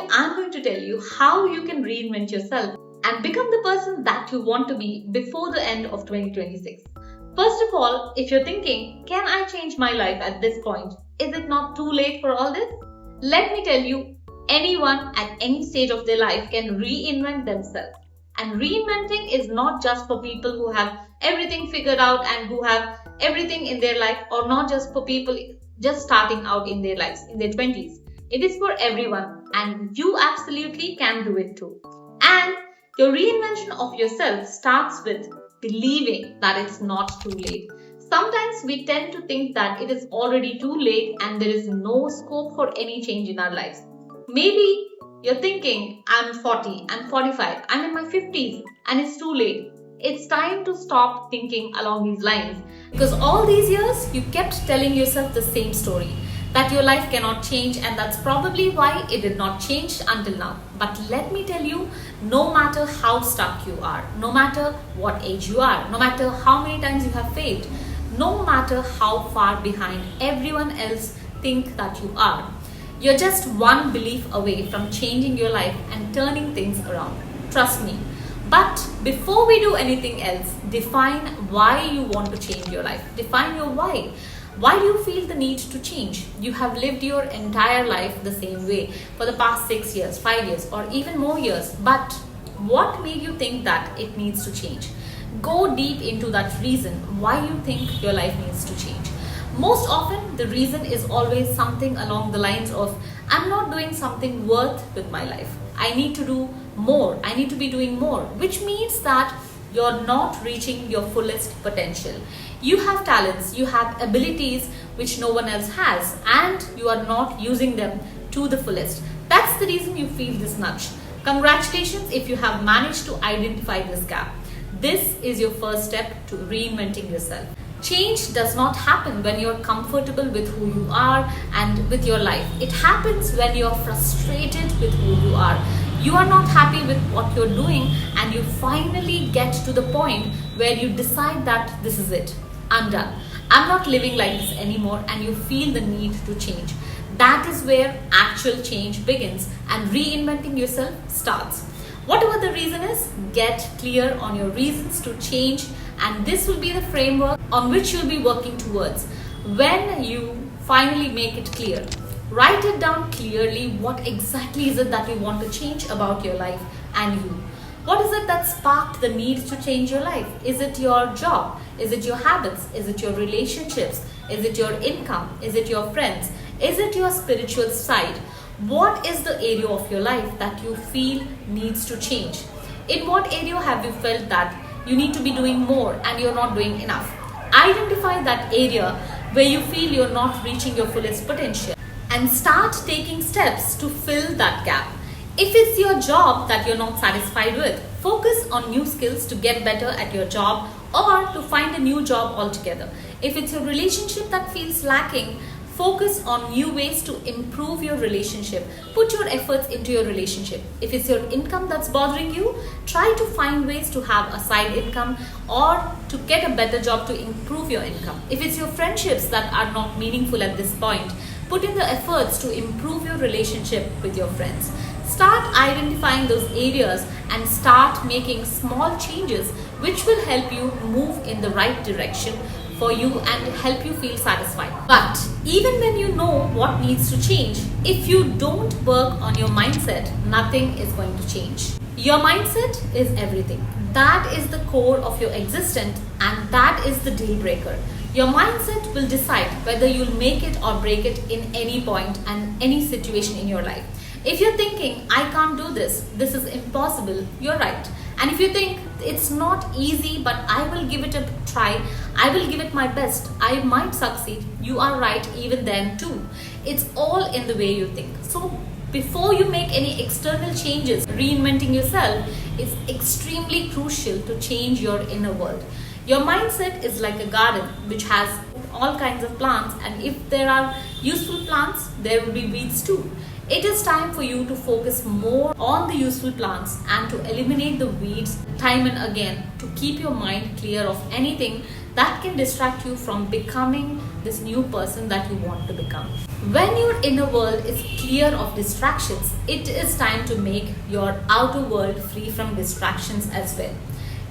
video, I'm going to tell you how you can reinvent yourself and become the person that you want to be before the end of 2026. First of all, if you're thinking, can I change my life at this point? Is it not too late for all this? Let me tell you, anyone at any stage of their life can reinvent themselves. And reinventing is not just for people who have everything figured out and who have everything in their life, or not just for people just starting out in their lives, in their 20s. It is for everyone, and you absolutely can do it too. And your reinvention of yourself starts with believing that it's not too late. Sometimes we tend to think that it is already too late and there is no scope for any change in our lives. Maybe you're thinking, I'm 40, I'm 45, I'm in my 50s and it's too late. It's time to stop thinking along these lines, because all these years you kept telling yourself the same story, that your life cannot change, and that's probably why it did not change until now. But let me tell you, no matter how stuck you are, no matter what age you are, no matter how many times you have failed, no matter how far behind everyone else think that you are, you're just one belief away from changing your life and turning things around. Trust me. But before we do anything else, define why you want to change your life. Define your why. Why do you feel the need to change? You have lived your entire life the same way for the past 6 years, 5 years, or even more years. But what made you think that it needs to change? Go deep into that reason why you think your life needs to change. Most often, the reason is always something along the lines of, I'm not doing something worth with my life. I need to do more. I need to be doing more, which means that you're not reaching your fullest potential. You have talents, you have abilities which no one else has, and you are not using them to the fullest. That's the reason you feel this nudge. Congratulations if you have managed to identify this gap. This is your first step to reinventing yourself. Change does not happen when you're comfortable with who you are and with your life. It happens when you're frustrated with who you are. You are not happy with what you're doing, and you finally get to the point where you decide that this is it. I'm done. I'm not living like this anymore, and you feel the need to change. That is where actual change begins and reinventing yourself starts. Whatever the reason is, get clear on your reasons to change, and this will be the framework on which you'll be working towards. When you finally make it clear, write it down clearly. What exactly is it that you want to change about your life and you? What is it that sparked the need to change your life? Is it your job? Is it your habits? Is it your relationships? Is it your income? Is it your friends? Is it your spiritual side? What is the area of your life that you feel needs to change? In what area have you felt that you need to be doing more and you're not doing enough? Identify that area where you feel you're not reaching your fullest potential and start taking steps to fill that gap. If it's your job that you're not satisfied with, focus on new skills to get better at your job or to find a new job altogether. If it's your relationship that feels lacking, focus on new ways to improve your relationship. Put your efforts into your relationship. If it's your income that's bothering you, try to find ways to have a side income or to get a better job to improve your income. If it's your friendships that are not meaningful at this point, put in the efforts to improve your relationship with your friends. Start identifying those areas and start making small changes which will help you move in the right direction for you and help you feel satisfied. But even when you know what needs to change, if you don't work on your mindset, nothing is going to change. Your mindset is everything. That is the core of your existence, and that is the deal breaker. Your mindset will decide whether you'll make it or break it in any point and any situation in your life. If you're thinking, I can't do this, this is impossible, you're right. And if you think it's not easy, but I will give it a try, I will give it my best, I might succeed, you are right even then too. It's all in the way you think. So before you make any external changes, reinventing yourself is extremely crucial to change your inner world. Your mindset is like a garden which has all kinds of plants, and if there are useful plants, there will be weeds too. It is time for you to focus more on the useful plants and to eliminate the weeds time and again to keep your mind clear of anything that can distract you from becoming this new person that you want to become. When your inner world is clear of distractions, it is time to make your outer world free from distractions as well.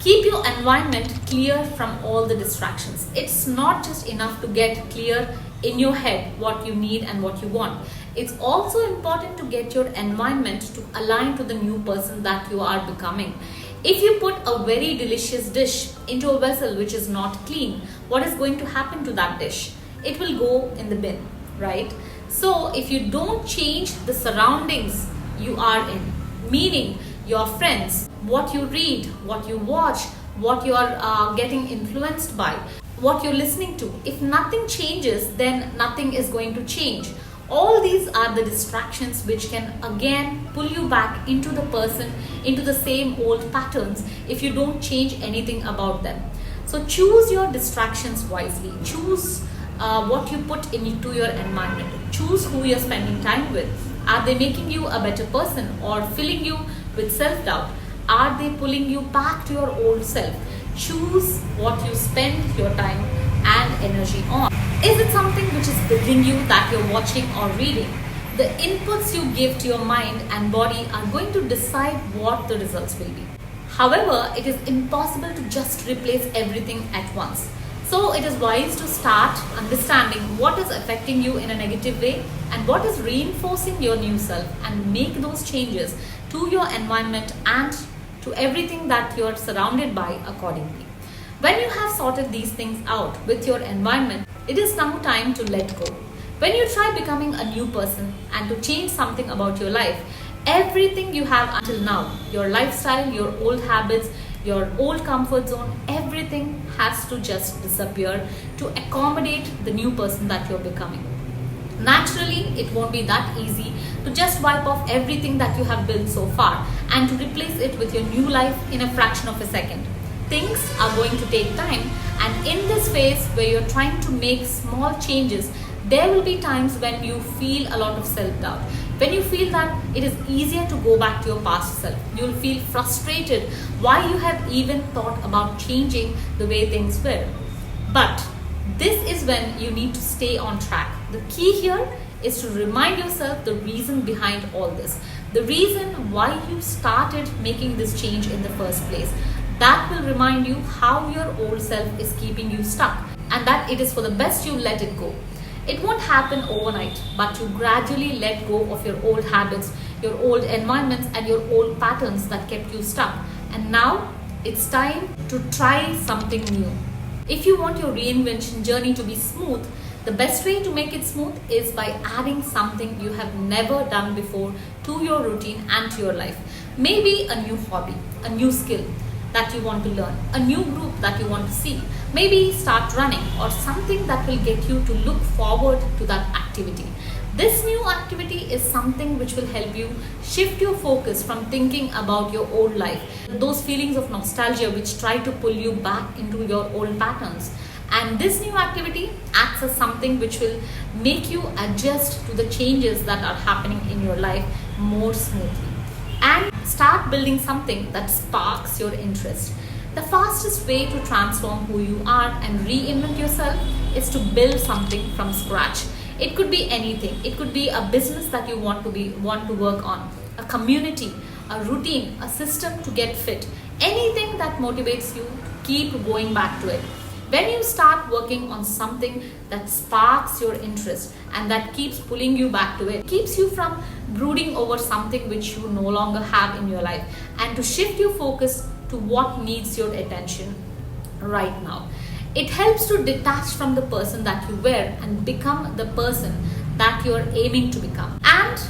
Keep your environment clear from all the distractions. It's not just enough to get clear in your head what you need and what you want. It's also important to get your environment to align to the new person that you are becoming. If you put a very delicious dish into a vessel which is not clean, what is going to happen to that dish? It will go in the bin, right? So if you don't change the surroundings you are in, meaning your friends, what you read, what you watch, what you are getting influenced by, what you're listening to, if nothing changes, then nothing is going to change. All these are the distractions which can again pull you back into the person, into the same old patterns if you don't change anything about them. So choose your distractions wisely. Choose what you put into your environment. Choose who you're spending time with. Are they making you a better person or filling you with self-doubt? Are they pulling you back to your old self? Choose what you spend your time and energy on. Is it something which is building you that you're watching or reading? The inputs you give to your mind and body are going to decide what the results will be. However, it is impossible to just replace everything at once. So it is wise to start understanding what is affecting you in a negative way and what is reinforcing your new self, and make those changes to your environment and to everything that you're surrounded by accordingly. When you have sorted these things out with your environment, it is now time to let go. When you try becoming a new person and to change something about your life, everything you have until now, your lifestyle, your old habits, your old comfort zone, everything has to just disappear to accommodate the new person that you're becoming. Naturally, it won't be that easy to just wipe off everything that you have built so far and to replace it with your new life in a fraction of a second. Things are going to take time, and in this phase where you're trying to make small changes, there will be times when you feel a lot of self-doubt. When you feel that it is easier to go back to your past self, you'll feel frustrated why you have even thought about changing the way things were. But this is when you need to stay on track. The key here is to remind yourself the reason behind all this, the reason why you started making this change in the first place. That will remind you how your old self is keeping you stuck, and that it is for the best you let it go. It won't happen overnight, but you gradually let go of your old habits, your old environments, and your old patterns that kept you stuck. And now it's time to try something new. If you want your reinvention journey to be smooth, the best way to make it smooth is by adding something you have never done before to your routine and to your life. Maybe a new hobby, a new skill that you want to learn, a new group that you want to see. Maybe start running or something that will get you to look forward to that activity. This new activity is something which will help you shift your focus from thinking about your old life, those feelings of nostalgia which try to pull you back into your old patterns. And this new activity acts as something which will make you adjust to the changes that are happening in your life more smoothly. And start building something that sparks your interest. The fastest way to transform who you are and reinvent yourself is to build something from scratch. It could be anything. It could be a business that you want to work on, a community, a routine, a system to get fit. Anything that motivates you to keep going back to it. When you start working on something that sparks your interest and that keeps pulling you back to it, keeps you from brooding over something which you no longer have in your life, and to shift your focus to what needs your attention right now. It helps to detach from the person that you were and become the person that you are aiming to become. And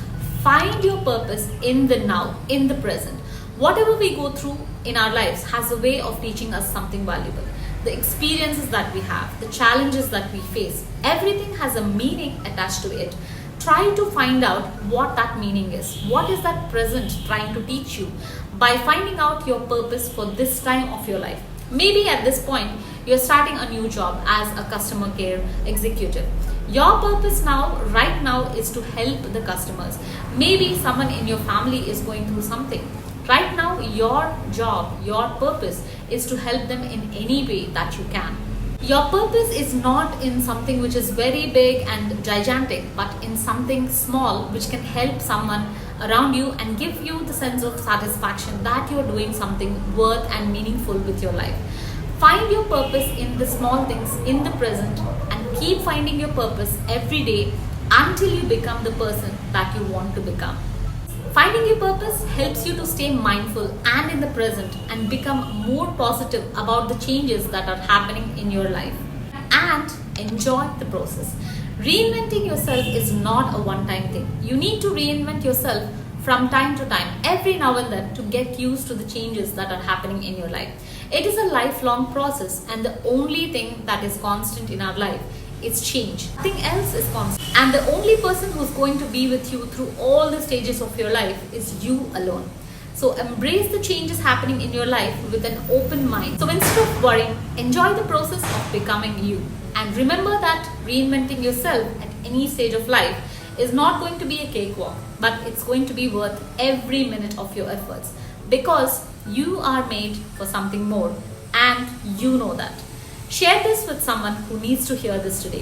find your purpose in the now, in the present. Whatever we go through in our lives has a way of teaching us something valuable. The experiences that we have, the challenges that we face, everything has a meaning attached to it. Try to find out what that meaning is. What is that present trying to teach you by finding out your purpose for this time of your life. Maybe at this point, you're starting a new job as a customer care executive. Your purpose now, right now, is to help the customers. Maybe someone in your family is going through something. Right now, your job, your purpose is to help them in any way that you can. Your purpose is not in something which is very big and gigantic, but in something small which can help someone around you and give you the sense of satisfaction that you're doing something worth and meaningful with your life. Find your purpose in the small things in the present and keep finding your purpose every day until you become the person that you want to become. Finding your purpose helps you to stay mindful and in the present and become more positive about the changes that are happening in your life and enjoy the process. Reinventing yourself is not a one-time thing. You need to reinvent yourself from time to time, every now and then, to get used to the changes that are happening in your life. It is a lifelong process, and the only thing that is constant in our life is change. Nothing else is constant. And the only person who's going to be with you through all the stages of your life is you alone. So embrace the changes happening in your life with an open mind. So instead of worrying, enjoy the process of becoming you. And remember that reinventing yourself at any stage of life is not going to be a cakewalk, but it's going to be worth every minute of your efforts, because you are made for something more and you know that. Share this with someone who needs to hear this today.